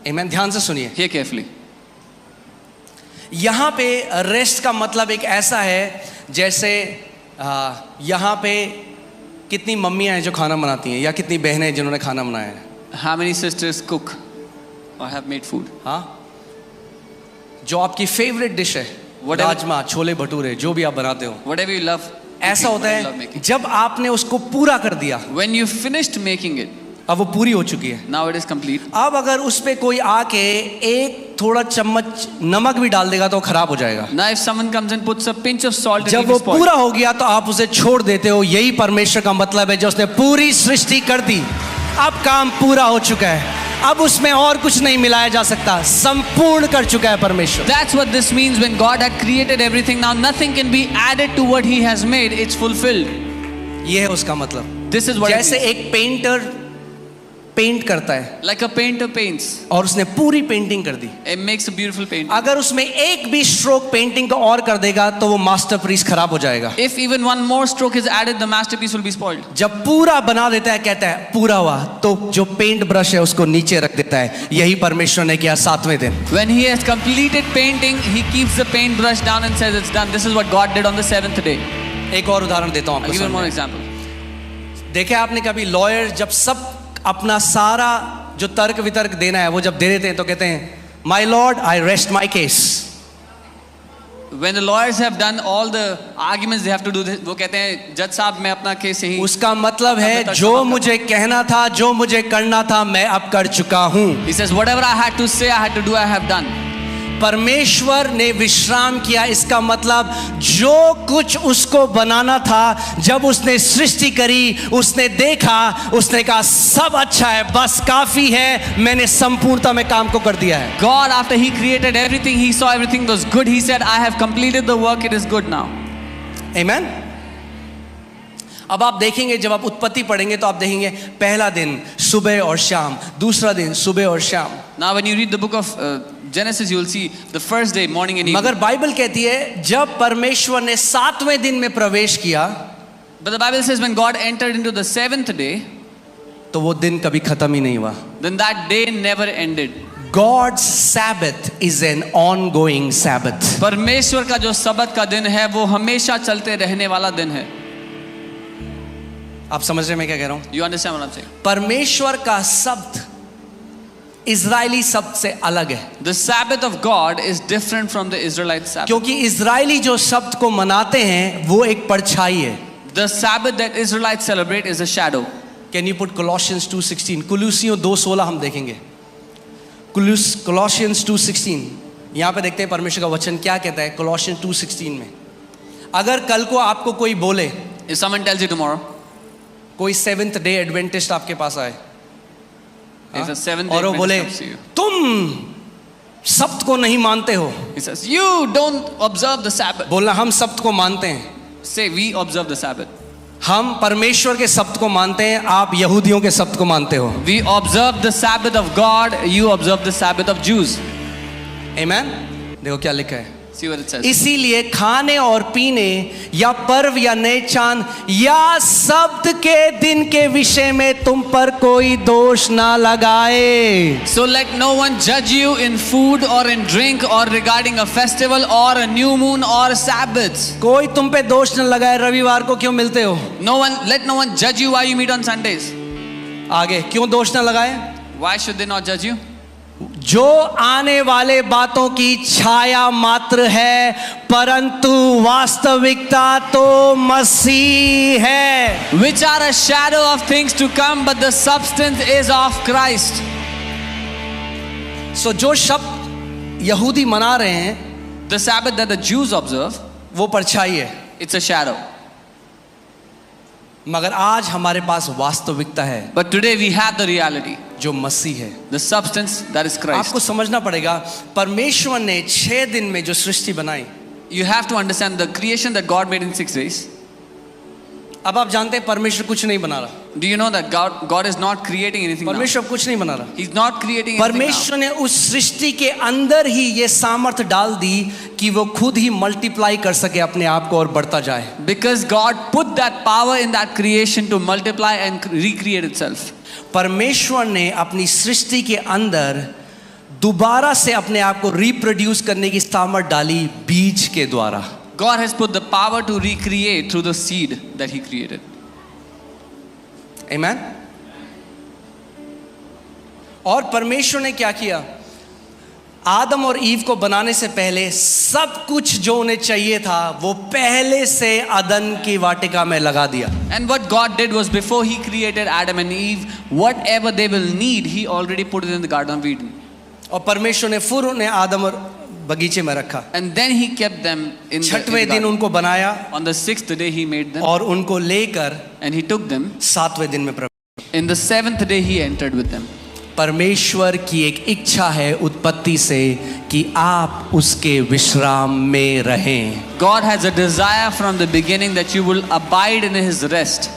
आमेन। ध्यान से सुनिए, Hear carefully. यहाँ पे रेस्ट का मतलब एक ऐसा है जैसे यहाँ पे कितनी मम्मियाँ हैं जो खाना बनाती हैं, या कितनी बहनें हैं जिन्होंने खाना बनाया है? How many sisters cook or have made food? हाँ, जो आपकी फेवरेट डिश है, Whatever- राजमा, छोले भटूरे, जो भी आप बनाते हो, Whatever you love. ऐसा होता whatever you love है making. जब आपने उसको पूरा कर दिया, When you finished making it, अब वो पूरी हो चुकी है। now it is complete. अब अगर उस पे कोई आके एक थोड़ा चम्मच नमक भी डाल देगा तो खराब हो जाएगा। Now if someone comes and puts a pinch of salt and जब it वो is spoiled. पूरा हो गया तो आप उसे छोड़ देते हो। यही परमेश्वर का मतलब है, जो उसने पूरी सृष्टि कर दी, अब काम पूरा हो चुका है, अब उसमें और कुछ नहीं मिलाया जा सकता, संपूर्ण कर चुका है परमेश्वर। That's what this means when God had created everything. Now nothing can be added to what He has made. It's fulfilled. ये है उसका मतलब। This is what it जैसे means. एक पेंटर पेंट करता है Like a painter paints. और उसने पूरी पेंटिंग कर दी, It makes a beautiful painting. अगर उसमें एक भी स्ट्रोक पेंटिंग का और कर देगा तो वो मास्टरपीस खराब हो जाएगा। If even one more stroke is added, the masterpiece will be spoiled. जब पूरा बना देता है, कहता है पूरा हुआ, तो जो पेंट ब्रश है उसको नीचे रख देता है। यही परमेश्वर ने किया 7वें दिन। When He has completed painting, He keeps the paint brush down and says it's done. This is what God did on the 7th day. एक और उदाहरण देता हूं I'll give you one more आपको। example. देखे आपने कभी लॉयर जब सब अपना सारा जो तर्क वितर्क देना है वो जब दे देते हैं तो कहते हैं my Lord I rest my case. When the lawyers have done all the arguments they have to do this, वो कहते हैं जज साहब मैं अपना केस यही। उसका मतलब है जो मुझे कहना था, जो मुझे करना था, मैं अब कर चुका हूं। He says whatever I had to say, I had to do, I have done. परमेश्वर ने विश्राम किया, इसका मतलब जो कुछ उसको बनाना था, जब उसने सृष्टि करी, उसने देखा, उसने कहा सब अच्छा है, बस काफी है, मैंने संपूर्णता में काम को कर दिया है। God, after He created everything, He saw everything was good. He said, I have completed the work. It is good now. आमेन। अब आप देखेंगे, जब आप उत्पत्ति पढ़ेंगे तो आप देखेंगे पहला दिन सुबह और शाम, दूसरा दिन सुबह और शाम। Now when you read the book of Genesis, you will see the first day, morning and evening. मगर बाइबल कहती है जब परमेश्वर ने 7वें दिन में प्रवेश किया, But the Bible says when God entered into the 7th day, तो वो दिन कभी खत्म ही नहीं हुआ। then that day never ended. God's Sabbath is an ongoing Sabbath. परमेश्वर का जो सबत का दिन है वो हमेशा चलते रहने वाला दिन है। आप समझ रहे हैं मैं क्या कह रहा हूं? You understand what I'm saying? परमेश्वर का शब्द इजरायली शब्द से अलग है, The Sabbath of God is different from the Israelite Sabbath. क्योंकि इजरायली जो शब्द को मनाते हैं वो एक परछाई है। The Sabbath that Israelites celebrate is a shadow. Can you put Colossians 2:16? कुलुसियों 2:16 हम देखेंगे। Colossians 2:16 यहाँ पे देखते हैं परमेश्वर का वचन क्या कहता है। Colossians 2:16 में अगर कल को आपको कोई बोले, If someone tells you tomorrow, कोई 7th डे एडवेंटिस्ट आपके पास आए if a 7th और वो day बोले Adventist comes to you, तुम सब्त को नहीं मानते हो, he says, you don't observe the Sabbath. बोलना हम सब्त को मानते हैं, Say, we observe the Sabbath. हम परमेश्वर के शब्द को मानते हैं, आप यहूदियों के शब्द को मानते हो। We observe the Sabbath of God, you observe the Sabbath of Jews. आमेन। देखो क्या लिखा है, See what it says. इसीलिए खाने और पीने या पर्व या नए चांद या शब्द के दिन के विषय में तुम पर कोई दोष ना लगाए। So let no one judge you in food or in drink or regarding a festival or a new moon or Sabbaths. कोई तुम पे दोष न लगाए, रविवार को क्यों मिलते हो? Let no one judge you why you meet on Sundays. आगे क्यों दोष न लगाए? Why should they not judge you? जो आने वाले बातों की छाया मात्र है, परंतु वास्तविकता तो मसीह है। Which are a shadow of things to come, but the substance is of Christ. सो जो शब्द यहूदी मना रहे हैं, The Sabbath that the Jews observe, वो परछाई है, it's a shadow. मगर आज हमारे पास वास्तविकता है But today we have the reality, जो मसीह है। the substance that is Christ. आपको समझना पड़ेगा, परमेश्वर ने 6 दिन में जो सृष्टि बनाई, You have to understand the creation that God made in 6 days. अब आप जानते हैं परमेश्वर कुछ नहीं बना रहा, Do you know that God is not creating anything now? परमेश्वर कुछ नहीं बना रहा। He's not creating anything now. परमेश्वर ने उस सृष्टि के अंदर ही ये सामर्थ डाल दी कि वो खुद ही मल्टीप्लाई कर सके अपने आप को और बढ़ता जाए। Because God put that power in that creation to multiply and recreate itself. परमेश्वर ने अपनी सृष्टि के अंदर दोबारा से अपने आप को रिप्रोड्यूस करने की सामर्थ डाली बीज के द्वारा। God has put the power to recreate through the seed that He created. आमेन। और परमेश्वर ने क्या किया? आदम और ईव को बनाने से पहले सब कुछ जो उन्हें चाहिए था वो पहले से अदन की वाटिका में लगा दिया। And what God did was, before He created Adam and Eve, whatever they will need, He already put it in the Garden of Eden. और परमेश्वर ने फिर उन्हें आदम और बगीचे में रखा। And then He kept them in the छठवें दिन garden. उनको बनाया On the 6th day He made them, और उनको लेकर and He took them. सातवें दिन में प्रवेश। In the 7th day He entered with them. परमेश्वर की एक इच्छा है उत्पत्ति से कि आप उसके विश्राम में रहें। God has a desire from the beginning that you will abide in His rest.